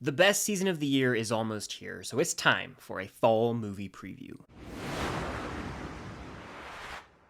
The best season of the year is almost here, so it's time for a fall movie preview.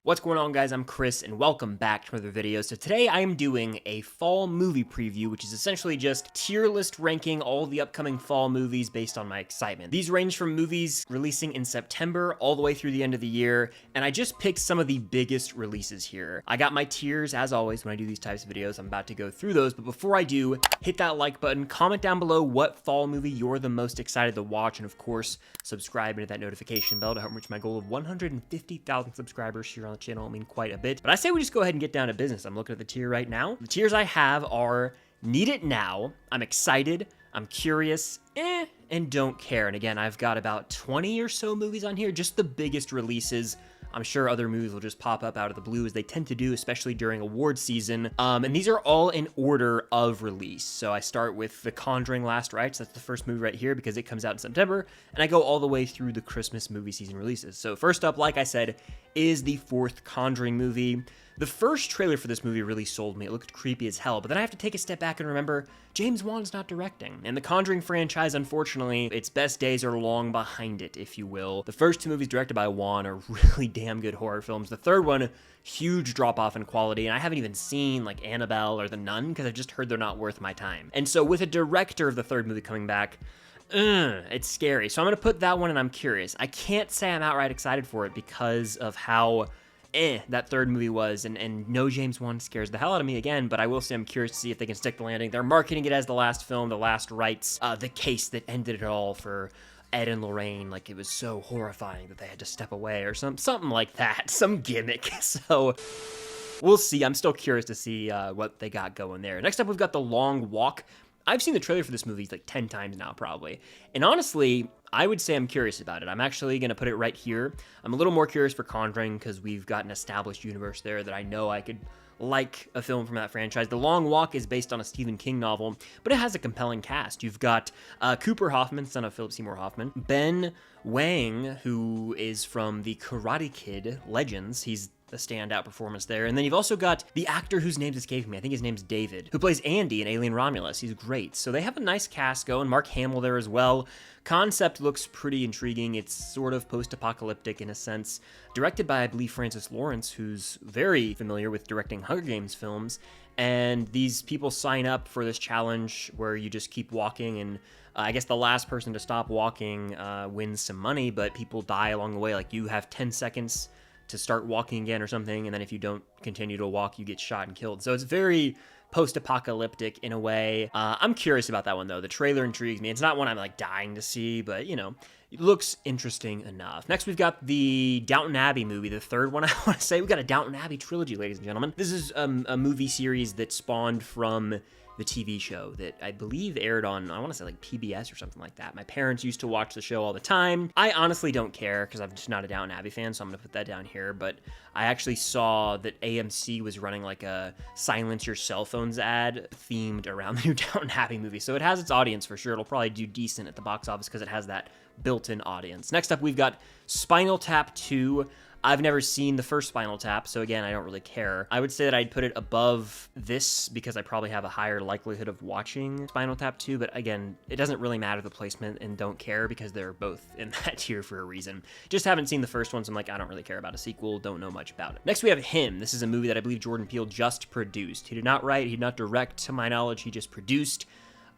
What's going on, guys? I'm Chris, and welcome back to another video. So today I am doing a fall movie preview, which is essentially just tier list ranking all the upcoming fall movies based on my excitement. These range from movies releasing in September all the way through the end of the year, and I just picked some of the biggest releases here. I got my tiers, as always, when I do these types of videos. I'm about to go through those, but before I do, hit that like button, comment down below what fall movie you're the most excited to watch, and of course, subscribe and hit that notification bell to help reach my goal of 150,000 subscribers here on the channel. I mean, quite a bit. But I say we just go ahead and get down to business. I'm looking at the tier right now. The tiers I have are Need It Now, I'm Excited, I'm Curious, and Don't Care. And again, I've got about 20 or so movies on here, just the biggest releases. I'm sure other movies will just pop up out of the blue, as they tend to do, especially during award season. And these are all in order of release. So I start with The Conjuring Last Rites. That's the first movie right here because it comes out in September. And I go all the way through the Christmas movie season releases. So first up, like I said, is the fourth Conjuring movie. The first trailer for this movie really sold me. It looked creepy as hell, but then I have to take a step back and remember James Wan's not directing. And the Conjuring franchise, unfortunately, its best days are long behind it, if you will. The first two movies directed by Wan are really damn good horror films. The third one, huge drop off in quality, and I haven't even seen like Annabelle or The Nun because I've just heard they're not worth my time. And so with a director of the third movie coming back, it's scary. So I'm gonna put that one, and I'm Curious. I can't say I'm outright excited for it because of how that third movie was, and no James Wan scares the hell out of me again, but I will say I'm curious to see if they can stick the landing. They're marketing it as the last film, the last rites, the case that ended it all for Ed and Lorraine, like it was so horrifying that they had to step away or something like that, some gimmick. So we'll see. I'm still curious to see what they got going there. Next up, we've got The Long Walk. I've seen the trailer for this movie like 10 times now, probably. And honestly, I would say I'm curious about it. I'm actually going to put it right here. I'm a little more curious for Conjuring because we've got an established universe there that I know I could like a film from that franchise. The Long Walk is based on a Stephen King novel, but it has a compelling cast. You've got Cooper Hoffman, son of Philip Seymour Hoffman, Ben Wang, who is from the Karate Kid Legends. He's the standout performance there. And then you've also got the actor whose name's escaping me. I think his name's David, who plays Andy in Alien Romulus. He's great. So they have a nice cast going. Mark Hamill there as well. Concept looks pretty intriguing. It's sort of post-apocalyptic in a sense. Directed by, I believe, Francis Lawrence, who's very familiar with directing Hunger Games films. And these people sign up for this challenge where you just keep walking, and I guess the last person to stop walking wins some money, but people die along the way. Like, you have 10 seconds to start walking again or something, and then if you don't continue to walk, you get shot and killed. So it's very post-apocalyptic in a way. I'm curious about that one, though. The trailer intrigues me. It's not one I'm like dying to see, but you know, it looks interesting enough. Next, we've got the Downton Abbey movie, the third one I want to say. We've got a Downton Abbey trilogy, ladies and gentlemen. This is a movie series that spawned from the TV show that I believe aired on, I want to say like PBS or something like that. My parents used to watch the show all the time. I honestly don't care because I'm just not a Downton Abbey fan, so I'm going to put that down here. But I actually saw that AMC was running like a silence your cell phones ad themed around the new Downton Abbey movie. So it has its audience for sure. It'll probably do decent at the box office because it has that built-in audience. Next up, we've got Spinal Tap 2. I've never seen the first Spinal Tap, so again, I don't really care. I would say that I'd put it above this because I probably have a higher likelihood of watching Spinal Tap 2, but again, it doesn't really matter the placement, and don't care because they're both in that tier for a reason. Just haven't seen the first one, so I'm like, I don't really care about a sequel, don't know much about it. Next, we have Him. This is a movie that I believe Jordan Peele just produced. He did not write, he did not direct, to my knowledge, he just produced.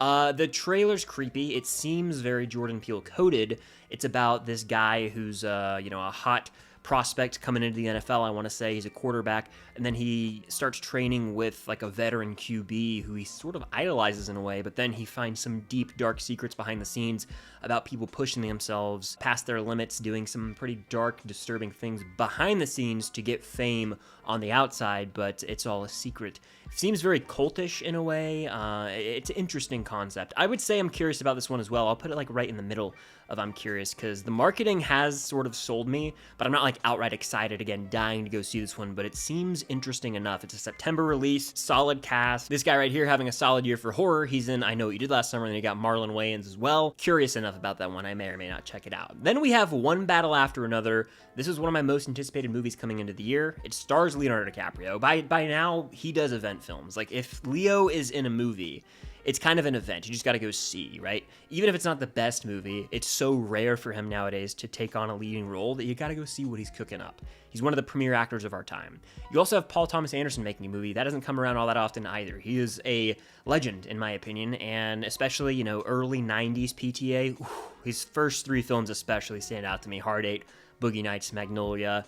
The trailer's creepy. It seems very Jordan Peele coded. It's about this guy who's, you know, a hot prospect coming into the NFL, I want to say. He's a quarterback, and then he starts training with like a veteran QB who he sort of idolizes in a way, but then he finds some deep, dark secrets behind the scenes about people pushing themselves past their limits, doing some pretty dark, disturbing things behind the scenes to get fame on the outside, but it's all a secret. It seems very cultish in a way. It's an interesting concept. I would say I'm curious about this one as well. I'll put it like right in the middle of I'm curious because the marketing has sort of sold me, but I'm not like outright excited, again, dying to go see this one, but it seems interesting enough. It's a September release, solid cast. This guy right here having a solid year for horror. He's in I Know What You Did Last Summer, and you got Marlon Wayans as well. Curious enough about that one. I may or may not check it out. Then we have One Battle After Another. This is one of my most anticipated movies coming into the year. It stars Leonardo DiCaprio. By now, he does event films. Like, if Leo is in a movie, it's kind of an event. You just got to go see, right? Even if it's not the best movie, it's so rare for him nowadays to take on a leading role that you got to go see what he's cooking up. He's one of the premier actors of our time. You also have Paul Thomas Anderson making a movie. That doesn't come around all that often either. He is a legend, in my opinion, and especially, you know, early 90s PTA. His first 3 films especially stand out to me. Hard Eight, Boogie Nights, Magnolia.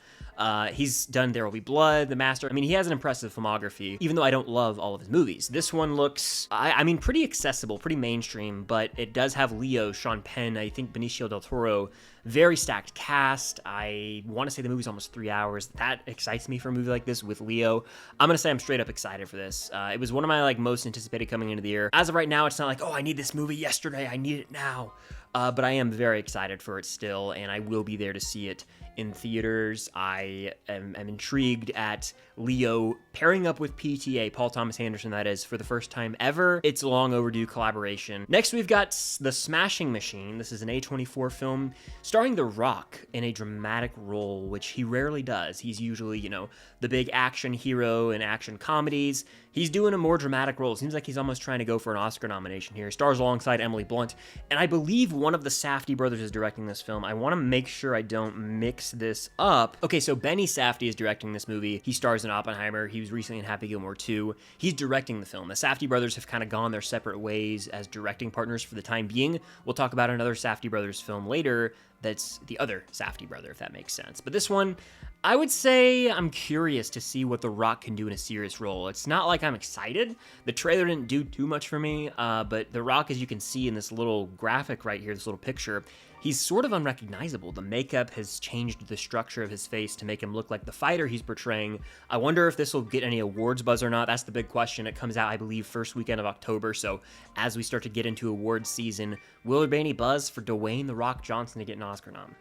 He's done There Will Be Blood, The Master. I mean, he has an impressive filmography, even though I don't love all of his movies. This one looks, I mean, pretty accessible, pretty mainstream, but it does have Leo, Sean Penn, I think Benicio del Toro. Very stacked cast. I want to say the movie's almost 3 hours. That excites me for a movie like this with Leo. I'm going to say I'm straight up excited for this. It was one of my most anticipated coming into the year. As of right now, it's not like, oh, I need this movie yesterday. I need it now. But I am very excited for it still, and I will be there to see it in theaters. I am intrigued at Leo pairing up with PTA, Paul Thomas Anderson, that is, for the first time ever. It's a long overdue collaboration. Next, we've got The Smashing Machine. This is an A24 film starring The Rock in a dramatic role, which he rarely does. He's usually, you know, the big action hero in action comedies. He's doing a more dramatic role. It seems like he's almost trying to go for an Oscar nomination here. He stars alongside Emily Blunt, and I believe one of the Safdie brothers is directing this film. I want to make sure I don't mix this up. Okay, so Benny Safdie is directing this movie. He stars in Oppenheimer. He was recently in Happy Gilmore 2. He's directing the film. The Safdie brothers have kind of gone their separate ways as directing partners for the time being. We'll talk about another Safdie brothers film later that's the other Safdie brother, if that makes sense. But this one, I would say I'm curious to see what The Rock can do in a serious role. It's not like I'm excited. The trailer didn't do too much for me, but The Rock, as you can see in this little graphic right here, this little picture, he's sort of unrecognizable. The makeup has changed the structure of his face to make him look like the fighter he's portraying. I wonder if this will get any awards buzz or not. That's the big question. It comes out, I believe, first weekend of October, so as we start to get into awards season, will there be any buzz for Dwayne The Rock Johnson to get an Oscar nom?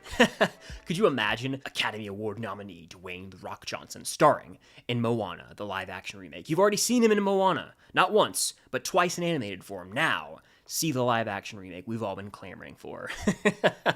Could you imagine Academy Award nominee Dwayne The Rock Johnson starring in Moana, the live-action remake? You've already seen him in Moana, not once, but twice in animated form. Now, see the live-action remake we've all been clamoring for.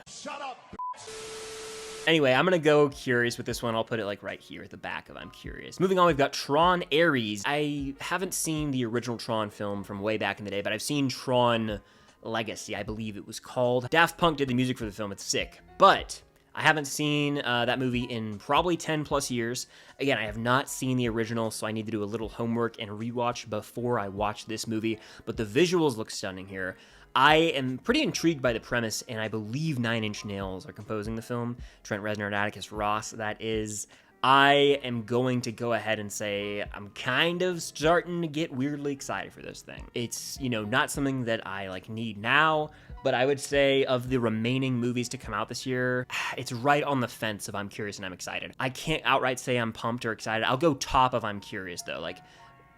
Shut up, bitch. Anyway, I'm gonna go curious with this one. I'll put it like right here at the back of I'm curious. Moving on, we've got Tron Ares. I haven't seen the original Tron film from way back in the day, but I've seen Tron Legacy, I believe it was called. Daft Punk did the music for the film. It's sick. But I haven't seen that movie in probably 10 plus years. Again, I have not seen the original, so I need to do a little homework and rewatch before I watch this movie. But the visuals look stunning here. I am pretty intrigued by the premise, and I believe 9 Inch Nails are composing the film. Trent Reznor and Atticus Ross, that is. I am going to go ahead and say I'm kind of starting to get weirdly excited for this thing. It's, you know, not something that I need now, but I would say of the remaining movies to come out this year, it's right on the fence of I'm curious and I'm excited. I can't outright say I'm pumped or excited. I'll go top of I'm curious though. Like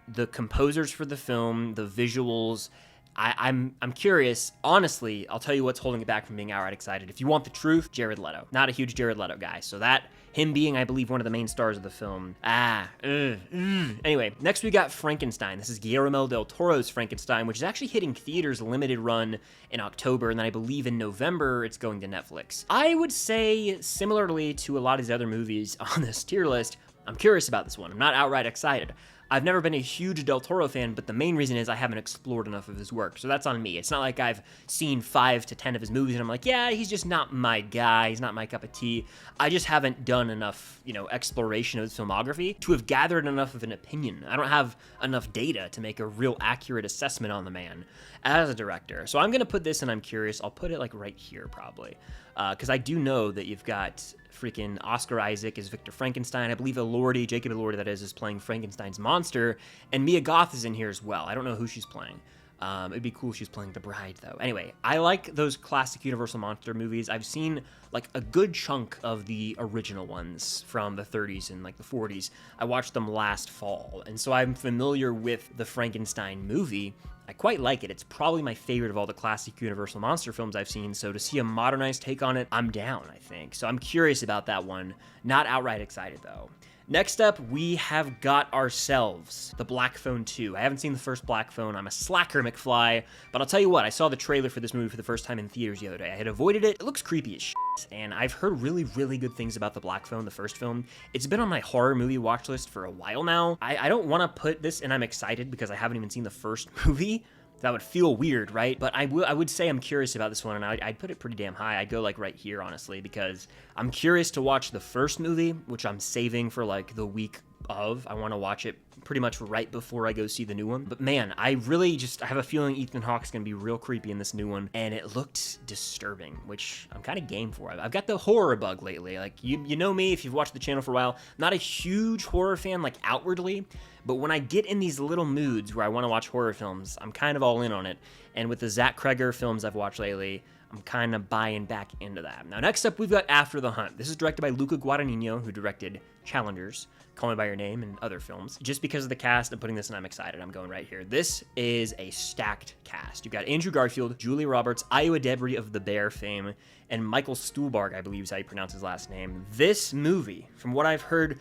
the composers for the film, the visuals, I'm curious. Honestly, I'll tell you what's holding it back from being outright excited. If you want the truth, Jared Leto. Not a huge Jared Leto guy. So that, him being, I believe, one of the main stars of the film. Anyway, next we got Frankenstein. This is Guillermo del Toro's Frankenstein, which is actually hitting theaters limited run in October, and then I believe in November it's going to Netflix. I would say, similarly to a lot of these other movies on this tier list, I'm curious about this one. I'm not outright excited. I've never been a huge Del Toro fan, but the main reason is I haven't explored enough of his work, so that's on me. It's not like I've seen 5 to 10 of his movies and I'm like, yeah, he's just not my guy, he's not my cup of tea. I just haven't done enough, exploration of his filmography to have gathered enough of an opinion. I don't have enough data to make a real accurate assessment on the man as a director. So I'm gonna put this and I'm curious. I'll put it like right here probably, because I do know that you've got freaking Oscar Isaac as Victor Frankenstein. I believe Jacob Elordi, that is playing Frankenstein's monster, and Mia Goth is in here as well. I don't know who she's playing. It'd be cool if she's playing the bride, though. Anyway, I like those classic Universal monster movies. I've seen, a good chunk of the original ones from the 30s and, the 40s. I watched them last fall, and so I'm familiar with the Frankenstein movie. I quite like it. It's probably my favorite of all the classic Universal monster films I've seen, so to see a modernized take on it, I'm down, I think. So I'm curious about that one. Not outright excited, though. Next up, we have got ourselves the Black Phone 2. I haven't seen the first Black Phone. I'm a slacker, McFly. But I'll tell you what, I saw the trailer for this movie for the first time in theaters the other day. I had avoided it. It looks creepy as shit. And I've heard really, really good things about the Black Phone, the first film. It's been on my horror movie watch list for a while now. I don't want to put this, and I'm excited because I haven't even seen the first movie. That would feel weird, right? But I would say I'm curious about this one, and I'd put it pretty damn high. I'd go like right here, honestly, because I'm curious to watch the first movie, which I'm saving for like the week of. I want to watch it pretty much right before I go see the new one. But man, I have a feeling Ethan Hawke's gonna be real creepy in this new one, and it looked disturbing, which I'm kind of game for. I've got the horror bug lately. Like, you know me, if you've watched the channel for a while, not a huge horror fan, like outwardly, but when I get in these little moods where I want to watch horror films, I'm kind of all in on it. And with the Zach Kreger films I've watched lately, I'm kind of buying back into that. Now, next up, we've got After the Hunt. This is directed by Luca Guadagnino, who directed Challengers, Call Me By Your Name, and other films. Just because of the cast, I'm putting this in, I'm excited. I'm going right here. This is a stacked cast. You've got Andrew Garfield, Julia Roberts, Iowa Debris of The Bear fame, and Michael Stuhlbarg, I believe is how you pronounce his last name. This movie, from what I've heard,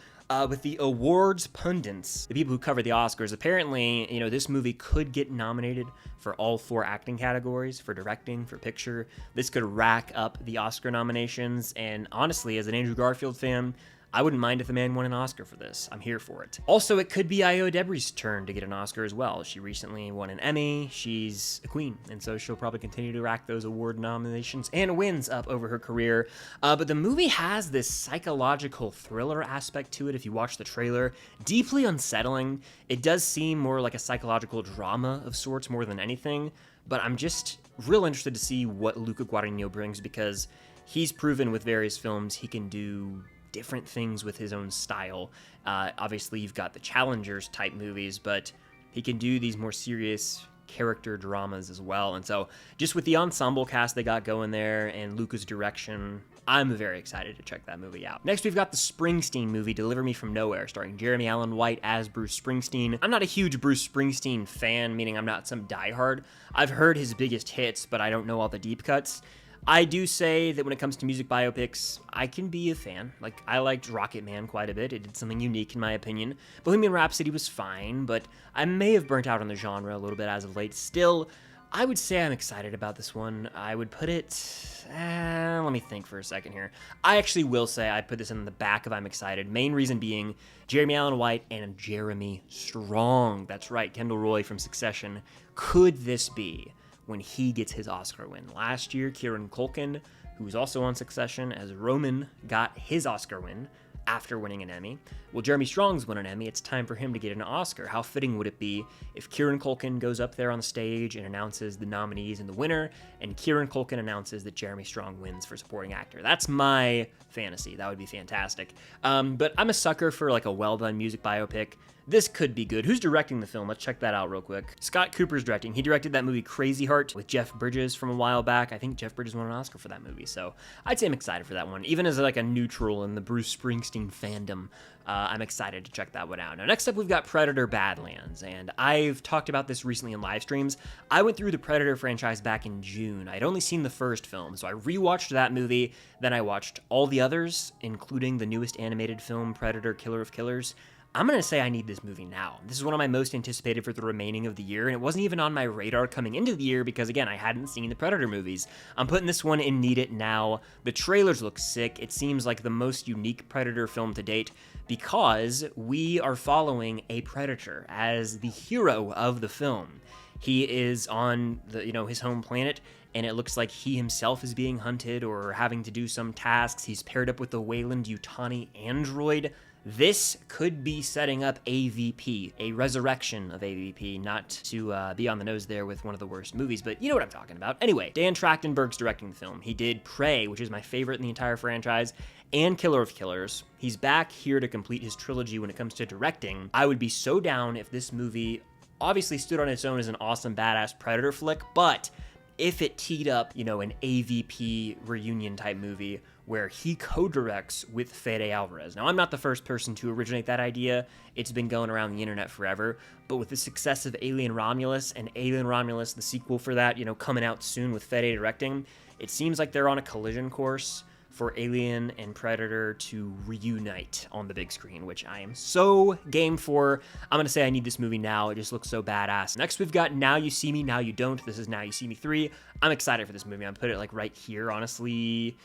with the awards pundits, the people who cover the Oscars, apparently, you know, this movie could get nominated for all 4 acting categories, for directing, for picture. This could rack up the Oscar nominations, and honestly, as an Andrew Garfield fan, I wouldn't mind if the man won an Oscar for this. I'm here for it. Also, it could be Iowa Debris' turn to get an Oscar as well. She recently won an Emmy. She's a queen, and so she'll probably continue to rack those award nominations and wins up over her career. But the movie has this psychological thriller aspect to it if you watch the trailer. Deeply unsettling. It does seem more like a psychological drama of sorts more than anything, but I'm just real interested to see what Luca Guadagnino brings, because he's proven with various films he can do different things with his own style. Obviously, you've got the Challengers type movies, but he can do these more serious character dramas as well. And so just with the ensemble cast they got going there and Luca's direction, I'm very excited to check that movie out. Next, we've got the Springsteen movie, Deliver Me From Nowhere, starring Jeremy Allen White as Bruce Springsteen. I'm not a huge Bruce Springsteen fan, meaning I'm not some diehard. I've heard his biggest hits, but I don't know all the deep cuts. I do say that when it comes to music biopics, I can be a fan. Like, I liked Rocket Man quite a bit. It did something unique in my opinion. Bohemian Rhapsody was fine, but I may have burnt out on the genre a little bit as of late. Still, I would say I'm excited about this one. I would put it... let me think for a second here. I actually will say I'd put this in the back of I'm excited. Main reason being Jeremy Allen White and Jeremy Strong. That's right, Kendall Roy from Succession. Could this be when he gets his Oscar win? Last year, Kieran Culkin, who was also on Succession as Roman, got his Oscar win after winning an Emmy. Well, Jeremy Strong's won an Emmy. It's time for him to get an Oscar. How fitting would it be if Kieran Culkin goes up there on the stage and announces the nominees and the winner, and Kieran Culkin announces that Jeremy Strong wins for supporting actor? That's my fantasy. That would be fantastic. But I'm a sucker for like a well-done music biopic. This could be good. Who's directing the film? Let's check that out real quick. Scott Cooper's directing. He directed that movie Crazy Heart with Jeff Bridges from a while back. I think Jeff Bridges won an Oscar for that movie, so I'd say I'm excited for that one. Even as like a neutral in the Bruce Springsteen fandom, I'm excited to check that one out. Now, next up, we've got Predator Badlands, and I've talked about this recently in live streams. I went through the Predator franchise back in June. I'd only seen the first film, so I rewatched that movie, then I watched all the others, including the newest animated film, Predator Killer of Killers. I'm going to say I need this movie now. This is one of my most anticipated for the remaining of the year, and it wasn't even on my radar coming into the year because, again, I hadn't seen the Predator movies. I'm putting this one in Need It now. The trailers look sick. It seems like the most unique Predator film to date because we are following a Predator as the hero of the film. He is on his home planet, and it looks like he himself is being hunted or having to do some tasks. He's paired up with the Weyland-Yutani android. This could be setting up AVP, a resurrection of AVP, not to be on the nose there with one of the worst movies, but you know what I'm talking about. Anyway, Dan Trachtenberg's directing the film. He did Prey, which is my favorite in the entire franchise, and Killer of Killers. He's back here to complete his trilogy when it comes to directing. I would be so down if this movie obviously stood on its own as an awesome, badass Predator flick, but if it teed up, an AVP reunion type movie where he co-directs with Fede Alvarez. Now, I'm not the first person to originate that idea. It's been going around the internet forever. But with the success of Alien Romulus and Alien Romulus, the sequel for that, coming out soon with Fede directing, it seems like they're on a collision course for Alien and Predator to reunite on the big screen, which I am so game for. I'm going to say I need this movie now. It just looks so badass. Next, we've got Now You See Me, Now You Don't. This is Now You See Me 3. I'm excited for this movie. I'm put it like right here, honestly.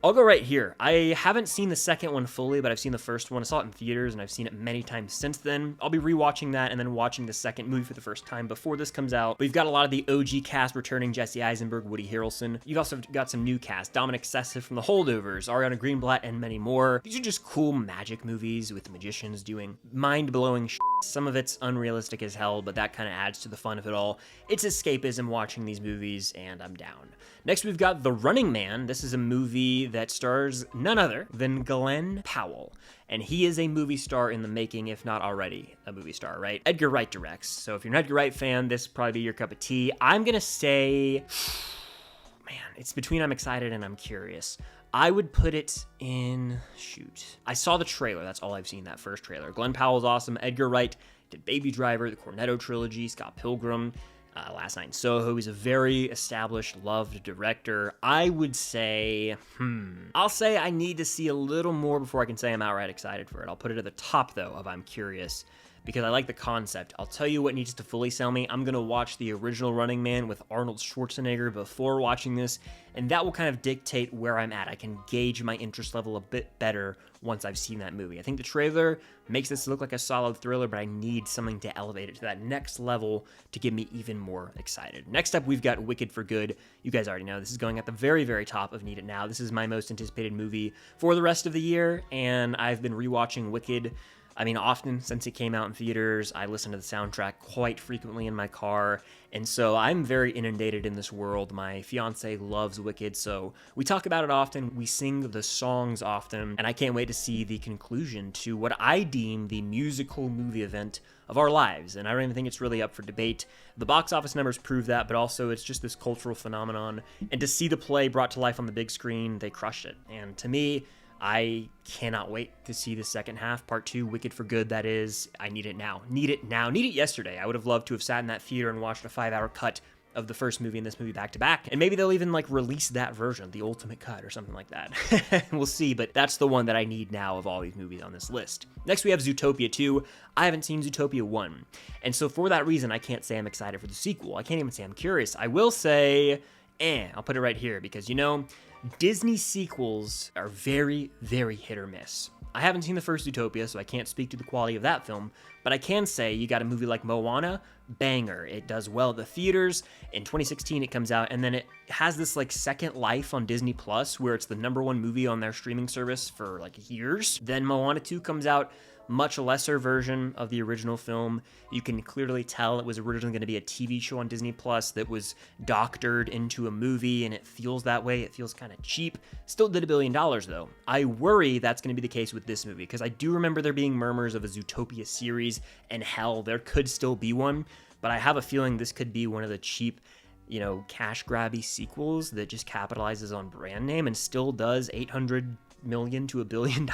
I'll go right here. I haven't seen the second one fully, but I've seen the first one. I saw it in theaters, and I've seen it many times since then. I'll be rewatching that and then watching the second movie for the first time before this comes out. We've got a lot of the OG cast returning: Jesse Eisenberg, Woody Harrelson. You've also got some new cast: Dominic Sessa from The Holdovers, Ariana Greenblatt, and many more. These are just cool magic movies with magicians doing mind-blowing shit. Some of it's unrealistic as hell, but that kind of adds to the fun of it all. It's escapism watching these movies, and I'm down. Next, we've got The Running Man. This is a movie that stars none other than Glenn Powell, and he is a movie star in the making, if not already a movie star, right? Edgar Wright directs, so if you're an Edgar Wright fan, this will probably be your cup of tea. I'm gonna say, man, it's between I'm excited and I'm curious. I would put it in, shoot. I saw the trailer, that's all I've seen, that first trailer. Glenn Powell's awesome. Edgar Wright did Baby Driver, the Cornetto trilogy, Scott Pilgrim, Last Night in Soho. He's a very established, loved director. I would say, I'll say I need to see a little more before I can say I'm outright excited for it. I'll put it at the top, though, of I'm curious, because I like the concept. I'll tell you what needs to fully sell me. I'm gonna watch the original Running Man with Arnold Schwarzenegger before watching this, and that will kind of dictate where I'm at. I can gauge my interest level a bit better once I've seen that movie. I think the trailer makes this look like a solid thriller, but I need something to elevate it to that next level to get me even more excited. Next up, we've got Wicked for Good. You guys already know this is going at the very, very top of Need It Now. This is my most anticipated movie for the rest of the year, and I've been rewatching Wicked, often since it came out in theaters. I listen to the soundtrack quite frequently in my car, and so I'm very inundated in this world. My fiance loves Wicked, so we talk about it often, we sing the songs often, and I can't wait to see the conclusion to what I deem the musical movie event of our lives, and I don't even think it's really up for debate. The box office numbers prove that, but also it's just this cultural phenomenon, and to see the play brought to life on the big screen, they crushed it. And to me, I cannot wait to see the second half, part 2, Wicked for Good, that is. I need it now. Need it now. Need it yesterday. I would have loved to have sat in that theater and watched a 5-hour cut of the first movie and this movie back to back. And maybe they'll even release that version, the ultimate cut or something like that. We'll see, but that's the one that I need now of all these movies on this list. Next, we have Zootopia 2. I haven't seen Zootopia 1. And so for that reason, I can't say I'm excited for the sequel. I can't even say I'm curious. I will say, I'll put it right here because, Disney sequels are very, very hit or miss. I haven't seen the first Zootopia, so I can't speak to the quality of that film, but I can say you got a movie like Moana, banger. It does well at the theaters. In 2016 it comes out, and then it has this second life on Disney Plus, where it's the #1 movie on their streaming service for years. Then Moana 2 comes out, much lesser version of the original film. You can clearly tell it was originally going to be a TV show on Disney Plus that was doctored into a movie, and it feels that way. It feels kind of cheap. Still did $1 billion, though. I worry that's going to be the case with this movie, because I do remember there being murmurs of a Zootopia series, and hell, there could still be one, but I have a feeling this could be one of the cheap, cash grabby sequels that just capitalizes on brand name and still does $800 million to $1 billion.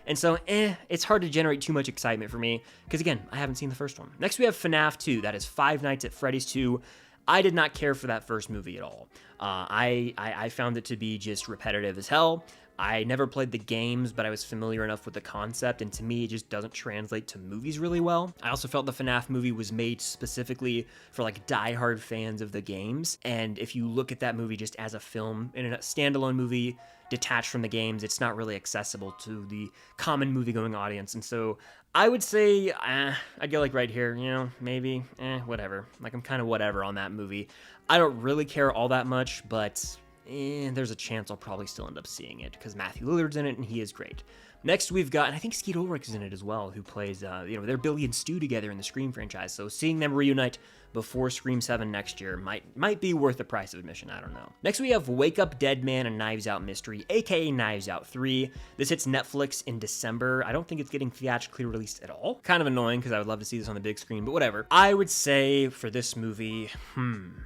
And so, it's hard to generate too much excitement for me, because again, I haven't seen the first one. Next, we have FNAF 2. That is Five Nights at Freddy's 2. I did not care for that first movie at all. I found it to be just repetitive as hell. I never played the games, but I was familiar enough with the concept, and to me, it just doesn't translate to movies really well. I also felt the FNAF movie was made specifically for diehard fans of the games, and if you look at that movie just as a film, in a standalone movie, detached from the games, it's not really accessible to the common movie-going audience, and so I would say, I'd go right here, maybe, whatever. I'm kind of whatever on that movie. I don't really care all that much, but there's a chance I'll probably still end up seeing it, because Matthew Lillard's in it, and he is great. Next, we've got, and I think Skeet Ulrich is in it as well, who plays, they're Billy and Stu together in the Scream franchise, so seeing them reunite before Scream 7 next year might be worth the price of admission, I don't know. Next, we have Wake Up Dead Man and Knives Out Mystery, aka Knives Out 3. This hits Netflix in December. I don't think it's getting theatrically released at all. Kind of annoying, because I would love to see this on the big screen, but whatever. I would say, for this movie, I'm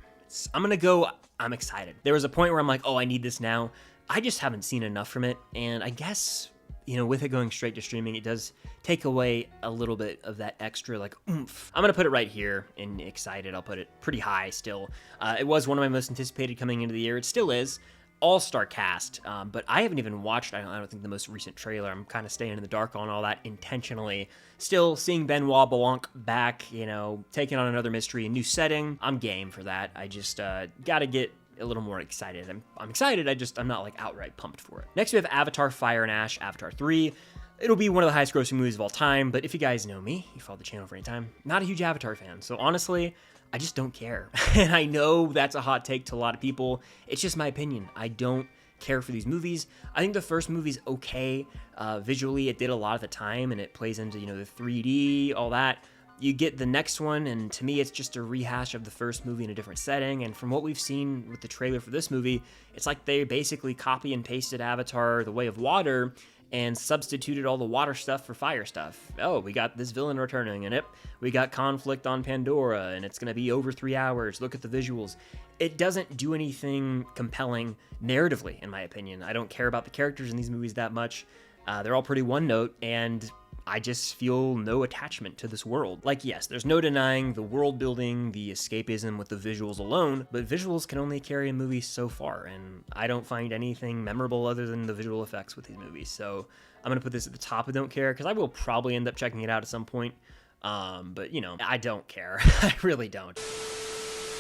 gonna go, I'm excited. There was a point where I'm like, oh, I need this now. I just haven't seen enough from it, and I guess, with it going straight to streaming, it does take away a little bit of that extra, oomph. I'm gonna put it right here in excited. I'll put it pretty high still. It was one of my most anticipated coming into the year. It still is. All-star cast, but I haven't even watched, I don't think, the most recent trailer. I'm kind of staying in the dark on all that intentionally. Still seeing Benoit Blanc back, taking on another mystery, a new setting. I'm game for that. I just gotta get a little more excited. I'm excited, I'm not like outright pumped for it. Next we have Avatar Fire and Ash, Avatar 3. It'll be one of the highest grossing movies of all time, but if you guys know me, you follow the channel for any time, not a huge Avatar fan. So honestly, I just don't care. And I know that's a hot take to a lot of people. It's just my opinion. I don't care for these movies. I think the first movie's okay. Visually, it did a lot at the time, and it plays into, the 3D, all that. You get the next one, and to me, it's just a rehash of the first movie in a different setting. And from what we've seen with the trailer for this movie, it's like they basically copy and pasted Avatar: The Way of Water and substituted all the water stuff for fire stuff. Oh, we got this villain returning, and we got conflict on Pandora, and it's gonna be over 3 hours. Look at the visuals. It doesn't do anything compelling narratively, in my opinion. I don't care about the characters in these movies that much. They're all pretty one note, and I just feel no attachment to this world. Like, yes, there's no denying the world building, the escapism with the visuals alone, but visuals can only carry a movie so far, and I don't find anything memorable other than the visual effects with these movies. So I'm gonna put this at the top of don't care, because I will probably end up checking it out at some point. But I don't care. I really don't.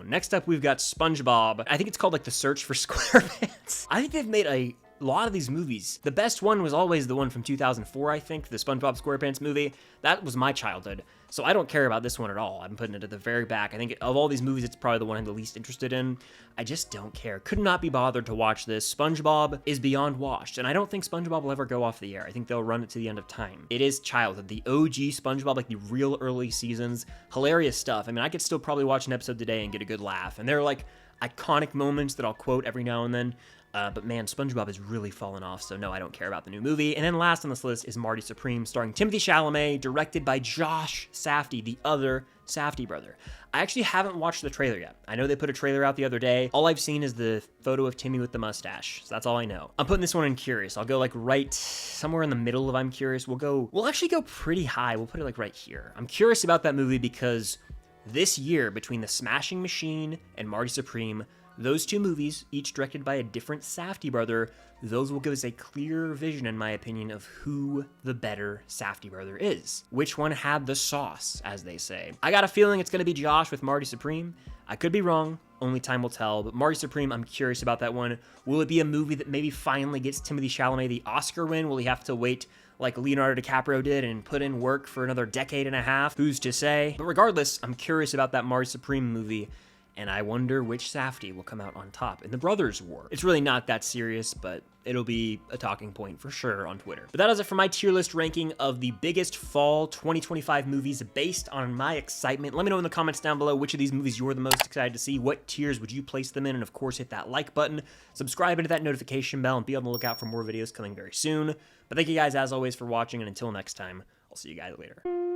Next up, we've got SpongeBob. I think it's called like The Search for SquarePants. I think they've made a lot of these movies. The best one was always the one from 2004, I think, the SpongeBob SquarePants movie. That was my childhood, so I don't care about this one at all. I'm putting it at the very back. I think of all these movies, it's probably the one I'm the least interested in. I just don't care. Could not be bothered to watch this. SpongeBob is beyond washed, and I don't think SpongeBob will ever go off the air. I think they'll run it to the end of time. It is childhood. The OG SpongeBob, like the real early seasons, hilarious stuff. I mean, I could still probably watch an episode today and get a good laugh, and they're like iconic moments that I'll quote every now and then. But man, SpongeBob has really fallen off, so no, I don't care about the new movie. And then last on this list is Marty Supreme, starring Timothée Chalamet, directed by Josh Safdie, the other Safdie brother. I actually haven't watched the trailer yet. I know they put a trailer out the other day. All I've seen is the photo of Timmy with the mustache, so that's all I know. I'm putting this one in curious. I'll go like right somewhere in the middle of I'm curious. We'll actually go pretty high. We'll put it like right here. I'm curious about that movie because this year, between The Smashing Machine and Marty Supreme, those two movies, each directed by a different Safdie brother, those will give us a clear vision, in my opinion, of who the better Safdie brother is. Which one had the sauce, as they say. I got a feeling it's going to be Josh with Marty Supreme. I could be wrong. Only time will tell. But Marty Supreme, I'm curious about that one. Will it be a movie that maybe finally gets Timothée Chalamet the Oscar win? Will he have to wait like Leonardo DiCaprio did and put in work for another decade and a half? Who's to say? But regardless, I'm curious about that Marty Supreme movie, and I wonder which Safdie will come out on top in the Brothers War. It's really not that serious, but it'll be a talking point for sure on Twitter. But that is it for my tier list ranking of the biggest fall 2025 movies based on my excitement. Let me know in the comments down below which of these movies you're the most excited to see. What tiers would you place them in? And of course, hit that like button, subscribe into that notification bell, and be on the lookout for more videos coming very soon. But thank you guys, as always, for watching, and until next time, I'll see you guys later.